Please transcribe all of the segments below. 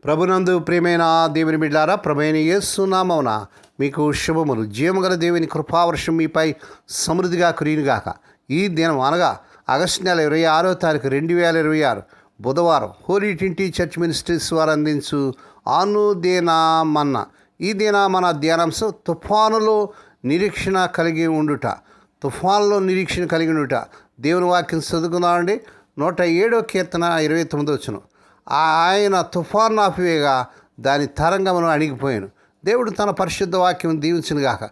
ప్రభునందు ప్రియమైన దేవుని బిడ్డారా, ప్రభువైన యేసు నామమున మీకు శుభములు. జీవముగల దేవుని కృపావర్షం మీపై సమృద్ధిగా కురియునుగాక. ఈ దినం అనగా ఆగస్టు నెల 26వ తారీఖు 2026 బుధవారం హోలీ ట్రింటీ చర్చ్ మినిస్ట్రీస్ వారు అందించు అనుదినమన్న ఈ దిన మన ధ్యానాంశం తుఫానులో నిరీక్షణ కలిగి ఉండుట. తుఫానులో నిరీక్షణ కలిగి ఉండుట. దేవుని వాక్యం చదువుకుందామండి. 107వ కీర్తన 29వ వచనం. ఆయన తుఫాను ఆపివేగా దాని తరంగమును అణిగిపోయాను. దేవుడు తన పరిశుద్ధ వాక్యం దీవించునుగాక.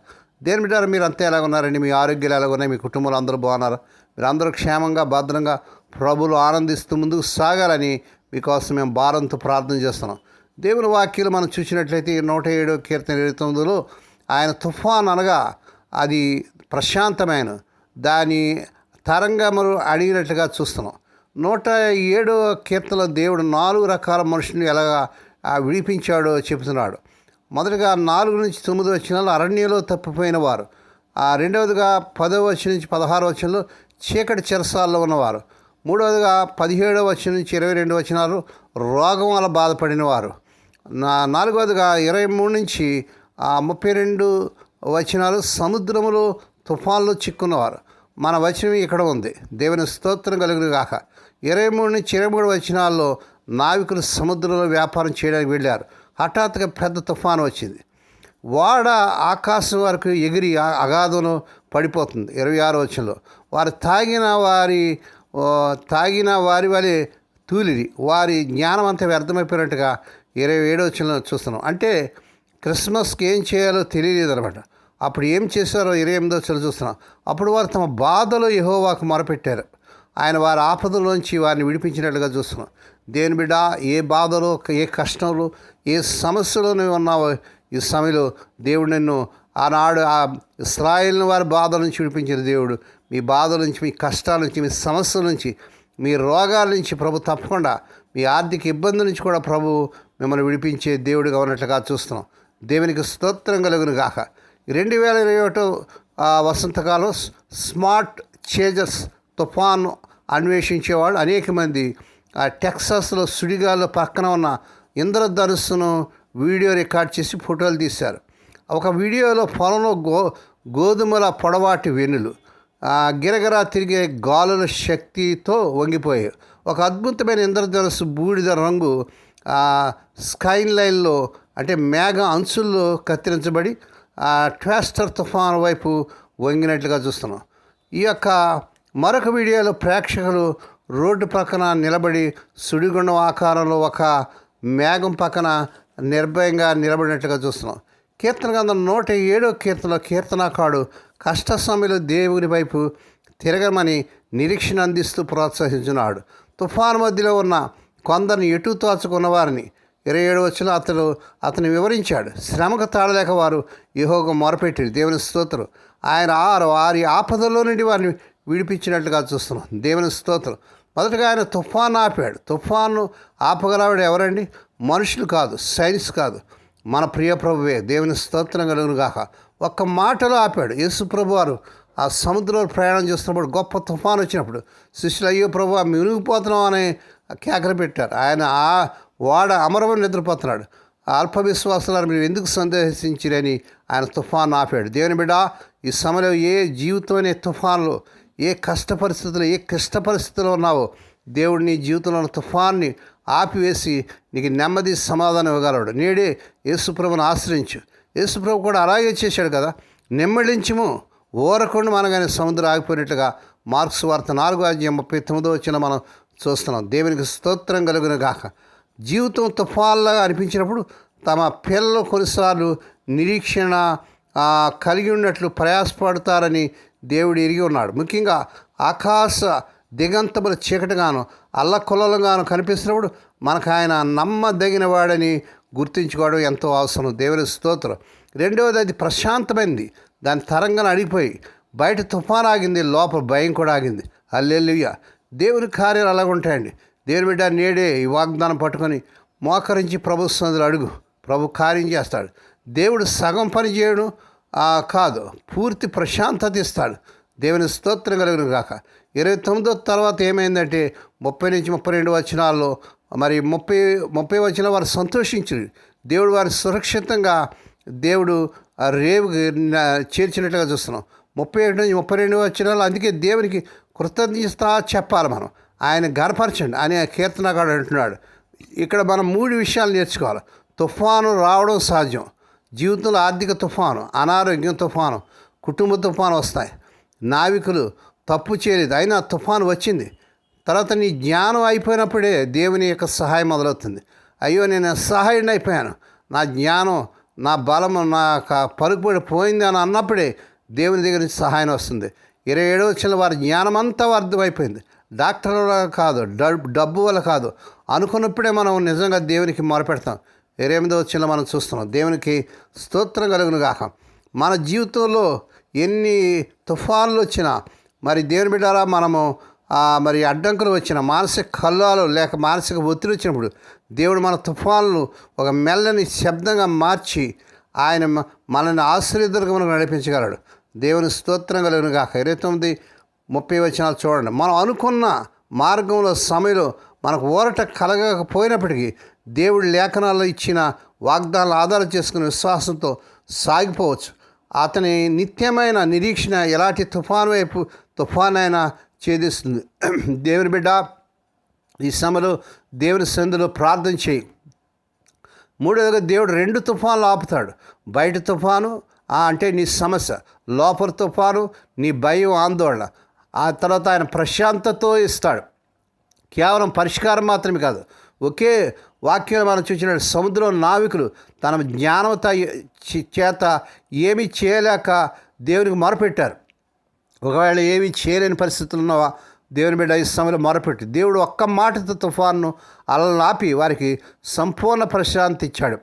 దేని బిడ్డారు, మీరు అంతా ఎలా ఉన్నారండి? మీ ఆరోగ్యాలు ఎలా ఉన్నాయి? మీ కుటుంబంలో అందరూ బాగున్నారా? మీరు అందరూ క్షేమంగా భద్రంగా ప్రభువులు ఆనందిస్తూ ముందుకు సాగాలని మీకోసం మేము భారంతో ప్రార్థన చేస్తున్నాం. దేవుని వాక్యాలు మనం చూసినట్లయితే 107వ కీర్తన 29లో ఆయన తుఫాన్ అనగా అది ప్రశాంతమైన దాని తరంగములు అడిగినట్లుగా చూస్తున్నాం. 107వ కీర్తనలో దేవుడు 4 రకాల మనుషులను ఎలాగా విడిపించాడో చెబుతున్నాడు. మొదటిగా 4 నుంచి 9 వచనాలు అరణ్యంలో తప్పిపోయిన వారు. రెండవదిగా 10వ వచనం నుంచి 16వ వచనంలో చీకటి చెరసాల్లో ఉన్నవారు. మూడవదిగా 17వ వచనం నుంచి 22 వచనాలు రోగం వల్ల బాధపడిన వారు. నాలుగవదిగా 23 నుంచి 32 వచనాలు సముద్రములో తుఫాన్లో చిక్కున్నవారు. మన వచనం ఇక్కడ ఉంది. దేవుని స్తోత్రం కలుగును గాక. 23 నుంచి 23 వచనాల్లో నావికులు సముద్రంలో వ్యాపారం చేయడానికి వెళ్ళారు. హఠాత్తుగా పెద్ద తుఫాను వచ్చింది. వాడ ఆకాశం వరకు ఎగిరి అగాధంలో పడిపోతుంది. 26 వచనంలో వారు తాగిన వారి వలె తూలిరి, వారి జ్ఞానం అంతా వ్యర్థమైపోయినట్టుగా 27 వచనంలో చూస్తున్నాం. అంటే క్రిస్మస్కి ఏం చేయాలో తెలియలేదు అనమాట. అప్పుడు ఏం చేశారో 28వ వచనం చూస్తున్నాం. అప్పుడు వారు తమ బాధలో యెహోవాకు మొరపెట్టారు. ఆయన వారి ఆపదలోంచి వారిని విడిపించినట్లుగా చూస్తున్నాం. దేవుని బిడ్డ, ఏ బాధలో, ఏ కష్టంలో, ఏ సమస్యలో నువ్వు ఉన్నావో ఈ సమయంలో దేవుడు నిన్ను ఆనాడు ఆ ఇశ్రాయేలు వారి బాధల నుంచి విడిపించిన దేవుడు మీ బాధల నుంచి, మీ కష్టాల నుంచి, మీ సమస్యల నుంచి, మీ రోగాల నుంచి ప్రభు తప్పకుండా మీ ఆర్థిక ఇబ్బంది నుంచి కూడా ప్రభు మిమ్మల్ని విడిపించే దేవుడిగా ఉన్నట్లుగా చూస్తున్నాం. దేవునికి స్తోత్రం కలుగును గాక. 2021 వసంతకాలం స్మార్ట్ చేంజర్స్ తుఫాను అన్వేషించేవాళ్ళు అనేక మంది టెక్సాస్లో సుడిగాల్లో పక్కన ఉన్న ఇంద్రధనుస్సును వీడియో రికార్డ్ చేసి ఫోటోలు తీశారు. ఒక వీడియోలో పొలంలో గోధుమల పొడవాటి వెన్నులు గిరగిరా తిరిగే గాలుల శక్తితో వంగిపోయాయి. ఒక అద్భుతమైన ఇంద్రధనుస్సు బూడిద రంగు స్కైన్ లైన్లో అంటే మేఘ అంచుల్లో కత్తిరించబడి ట్వాస్టర్ తుఫాను వైపు వంగినట్లుగా చూస్తున్నాం. ఈ యొక్క మరొక వీడియోలో ప్రేక్షకులు రోడ్డు పక్కన నిలబడి సుడిగుండం ఆకారంలో ఒక మేఘం పక్కన నిర్భయంగా నిలబడినట్లుగా చూస్తున్నాం. కీర్తన గ్రంథం 107వ కీర్తనలో కీర్తనాకారుడు కష్ట సమయంలో దేవుని వైపు తిరగమని నిరీక్షణ అందిస్తూ ప్రోత్సహించున్నాడు. తుఫాను మధ్యలో ఉన్న కొందరిని ఎటు తోచుకున్న వారిని 27వ వచనంలో అతను వివరించాడు. శ్రమకు తాళలేక వారు యెహోవాకు మొరపెట్టారు. దేవుని స్తోత్రం. ఆయన వారి ఆపదలో నుండి వారిని విడిపించినట్లుగా చూస్తున్నాం. దేవుని స్తోత్రం. మొదటగా ఆయన తుఫాను ఆపాడు. తుఫాను ఆపగలవాడు ఎవరండి? మనుషులు కాదు, సైన్స్ కాదు, మన ప్రియ ప్రభువే. దేవుని స్తోత్రం కలుగును గాక. ఒక్క మాటలో ఆపాడు. యేసు ప్రభు వారు ఆ సముద్రంలో ప్రయాణం చేస్తున్నప్పుడు గొప్ప తుఫాను వచ్చినప్పుడు శిష్యులు, అయ్యో ప్రభు మునిగిపోతున్నాం అని కేకలు పెట్టారు. ఆయన వాడ అమరమని నిద్రపోతున్నాడు. అల్ప విశ్వాసాలను మీరు ఎందుకు సందేశించిరని ఆయన తుఫాను ఆపాడు. దేవుని బిడ్డ, ఈ సమయంలో ఏ జీవితం అనే తుఫాన్లో, ఏ కష్ట పరిస్థితుల్లో, ఏ క్లిష్ట పరిస్థితుల్లో ఉన్నావో దేవుడు నీ జీవితంలో ఉన్న తుఫాన్ని ఆపివేసి నీకు నెమ్మది సమాధానం ఇవ్వగలడు. నేడే యేసుప్రభుని ఆశ్రయించు. యేసుప్రభు కూడా అలాగే చేశాడు కదా. నెమ్మడించము ఓరకుండా మనగానే సముద్రం ఆగిపోయినట్లుగా మార్క్స్ వార్త 4:39 వచ్చిన మనం చూస్తున్నాం. దేవునికి స్తోత్రం కలుగును గాక. జీవితం తుఫాన్లాగా అనిపించినప్పుడు తమ పిల్లలు కొన్నిసార్లు నిరీక్షణ కలిగి ఉన్నట్లు ప్రయాసపడతారని దేవుడు ఎరిగి ఉన్నాడు. ముఖ్యంగా ఆకాశ దిగంతముల చీకటిగాను అల్లకొల్లలుగాను కనిపిస్తున్నప్పుడు మనకు ఆయన నమ్మదగిన వాడని గుర్తుంచుకోవడం ఎంతో అవసరం. దేవుని స్తోత్రం. రెండవది, అది ప్రశాంతమైంది. దాని తరంగాను అడిగిపోయి బయట తుఫాను ఆగింది, లోపల భయం కూడా ఆగింది. హల్లెలూయా. దేవుని కార్యాలు అలాగ ఉంటాయండి. దేవుని బిడ్డ, నేడే ఈ వాగ్దానం పట్టుకొని మోకరించి ప్రభు సన్నిధిలో అడుగు. ప్రభు కార్యం చేస్తాడు. దేవుడు సగం పని చేయడం కాదు, పూర్తి ప్రశాంతత ఇస్తాడు. దేవుని స్తోత్రం కలుగును గాక. 29 తర్వాత ఏమైందంటే 30 నుంచి 32 వచనాల్లో మరి 30 వచ్చిన వారు సంతోషించారు. దేవుడు వారు సురక్షితంగా దేవుడు ఆ రేవుకి చేర్చినట్లుగా చూస్తున్నాం. 31 నుంచి 32 వచ్చినాలు. అందుకే దేవునికి కృతజ్ఞత చెప్పాలి మనం. ఆయన గనపరచండి అని కీర్తనగాడు అంటున్నాడు. ఇక్కడ మనం 3 విషయాలు నేర్చుకోవాలి. తుఫాను రావడం సహజం. జీవితంలో ఆర్థిక తుఫాను, అనారోగ్యం తుఫాను, కుటుంబ తుఫాను వస్తాయి. నావికులు తప్పు చేయలేదు, అయినా తుఫాను వచ్చింది. తర్వాత నీ జ్ఞానం అయిపోయినప్పుడే దేవుని యొక్క సహాయం మొదలవుతుంది. అయ్యో నేను సహాయం అయిపోయాను, నా జ్ఞానం, నా బలము, నా పలుకుబడి పోయింది అని అన్నప్పుడే దేవుని దగ్గర నుంచి సహాయం వస్తుంది. 27 వచ్చిన వారి జ్ఞానం అంతా అర్థమైపోయింది. డాక్టర్ వల్ల కాదు, డబ్బు వల్ల కాదు, అనుకున్నప్పుడే మనం నిజంగా దేవునికి మొరపెడతాం. 28 వచ్చిన మనం చూస్తున్నాం. దేవునికి స్తోత్రం కలుగును గాక. మన జీవితంలో ఎన్ని తుఫాన్లు వచ్చినా, మరి దేవుని బిడ్డారా, మనము మరి అడ్డంకులు వచ్చిన, మానసిక కల్లాలు లేక మానసిక ఒత్తిడి వచ్చినప్పుడు దేవుడు మన తుఫాన్లు ఒక మెల్లని శబ్దంగా మార్చి ఆయన మనల్ని ఆశీర్వాదాలుగా మనకు నడిపించగలడు. దేవుని స్తోత్రం కలుగును గాక. 29-30 వచనాలు చూడండి. మనం అనుకున్న మార్గంలో సమయంలో మనకు ఊరట కలగకపోయినప్పటికీ దేవుడి లేఖనాల్లో ఇచ్చిన వాగ్దానాలు ఆధారం చేసుకునే విశ్వాసంతో సాగిపోవచ్చు. అతని నిత్యమైన నిరీక్షణ ఎలాంటి తుఫాన్ అయినా ఛేదిస్తుంది. దేవుని బిడ్డ, ఈ సమయంలో దేవుని సందులో ప్రార్థన చేయి. మూడవదిగా దేవుడు 2 తుఫాన్లు ఆపుతాడు. బయట తుఫాను అంటే నీ సమస్య, లోపల తుఫాను నీ భయం, ఆందోళన. ఆ తర్వాత ఆయన ప్రశాంతతో ఇస్తాడు. కేవలం పరిష్కారం మాత్రమే కాదు. ఒకే వాక్యం మనం చూసినట్టు సముద్రం నావికులు తన జ్ఞానత చేత ఏమీ చేయలేక దేవునికి మొరపెట్టారు. ఒకవేళ ఏమీ చేయలేని పరిస్థితులు ఉన్నవా, దేవుని బిడ్డ ఈ సమయంలో మొరపెట్టి దేవుడు ఒక్క మాటతో తుఫాన్ను అలలను ఆపి వారికి సంపూర్ణ ప్రశాంతి ఇచ్చాడు.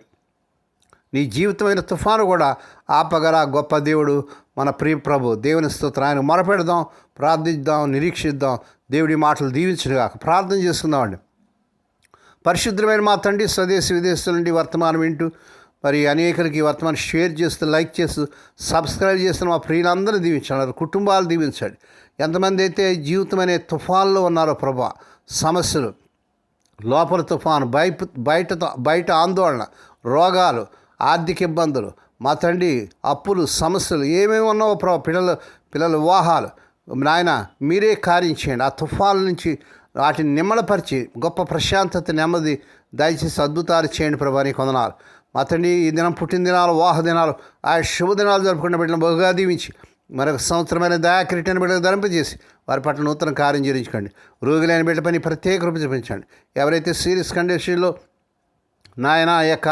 నీ జీవితమైన తుఫాను కూడా ఆపగల గొప్ప దేవుడు మన ప్రియ ప్రభు. దేవుని స్తోత్రం. ఆయన మొరపెడదాం, ప్రార్థిద్దాం, నిరీక్షిద్దాం. దేవుడి మాటలు దీవించుగాక. ప్రార్థన చేసుకుందామండి. పరిశుద్ధమైన మా తండ్రి, స్వదేశీ విదేశాల నుండి వర్తమానం వింటూ మరి అనేకరికి వర్తమానం షేర్ చేస్తూ, లైక్ చేస్తూ, సబ్స్క్రైబ్ చేస్తున్న మా ప్రియులందరూ దీవించాడు, కుటుంబాలు దీవించాడు. ఎంతమంది అయితే జీవితం అనే తుఫాన్లో ఉన్నారో ప్రభా, సమస్యలు, లోపల తుఫాను, బయట ఆందోళన, రోగాలు, ఆర్థిక ఇబ్బందులు, మా తండ్రి అప్పులు, సమస్యలు ఏమేమి ఉన్నావో ప్రభా, పిల్లల వివాహాలు, నాయన మీరే కార్యం చేయండి. ఆ తుఫాన్ల నుంచి వాటిని నిమ్మలపరిచి గొప్ప ప్రశాంతత, నెమ్మది దయచేసి అద్భుతాలు చేయండి ప్రభా. నీ కొందనాలు. మా తండ్రి ఈ దినం పుట్టిన దినాలు, వివాహ దినాలు, ఆ శుభదినాలు జరుపుకున్న బిడ్డను బహుగా దీవించి మరొక సంవత్సరమైన దయాకిరీటాన్ని బిడ్డకు ధరింపజేసి వారి పట్ల నూతన కార్యం జరిగించుకోండి. రోగులైన బిడ్డ పని ప్రత్యేక రూపం చూపించండి. ఎవరైతే సీరియస్ కండిషన్లో నాయన యొక్క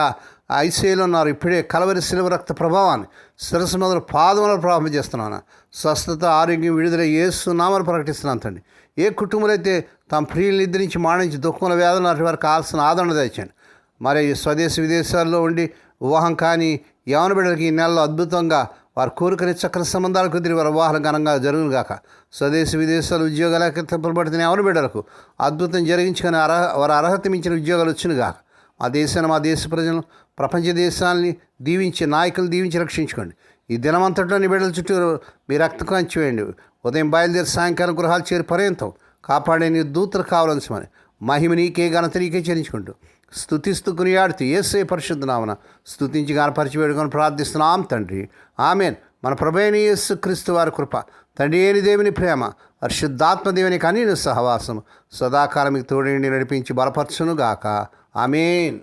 ఐసీయూలో ఉన్నారు, ఇప్పుడే కలవరి శిలువ రక్త ప్రభావాన్ని శిరస్సు మొదలు పాదములను ప్రభావం చేస్తున్నాను. స్వస్థత, ఆరోగ్యం, విడుదల యేసు నామమున ప్రకటిస్తున్నాను తండ్రి. ఏ కుటుంబాలు అయితే తమ ప్రియులు నిద్రించి మాడించి దుఃఖముల వేదన వారికి కావాల్సిన ఆదరణ తెచ్చండి. మరి స్వదేశీ విదేశాల్లో ఉండి వివాహం కానీ యవన బిడ్డలకి ఈ నెలలో అద్భుతంగా వారి కోరికని చక్ర సంబంధాలు కుదిరి వారి వివాహాలు ఘనంగా జరుగునుగాక. స్వదేశీ విదేశాలు ఉద్యోగాలకు తిప్పబడుతున్న యవన బిడ్డలకు అద్భుతం జరిగించుకొని వారి అర్హత మించిన ఉద్యోగాలు వచ్చినగాక. మా దేశాన్ని, మా దేశ ప్రజలను, ప్రపంచ దేశాలని దీవించి, నాయకులు దీవించి రక్షించుకోండి. ఈ దినమంతట్లో నీ బిడ్డల చుట్టూ మీ రక్త కాంచి వేయండి. ఉదయం బయలుదేరి సాయంకాలం గృహాలు చేరి పర్యంతం కాపాడే నీ దూతలు కావాల్సిమని మహిమ నీకే, ఘనత నీకే చెల్లించుకుంటూ స్తుతిస్తూ కొనియాడుతూ యేసే పరిశుద్ధ నామమున స్తుతించి గానపరిచి వేడుకొని ప్రార్థిస్తున్నాం తండ్రి. ఆమేన్. మన ప్రభువైన యేసు క్రీస్తు వారి కృప, తండ్రి అయిన దేవుని ప్రేమ, పరిశుద్ధాత్మ దేవుని కనీన సహవాసం సదాకాలం మీకు తోడేండి నడిపించి బలపరచునుగాక. ఆమేన్.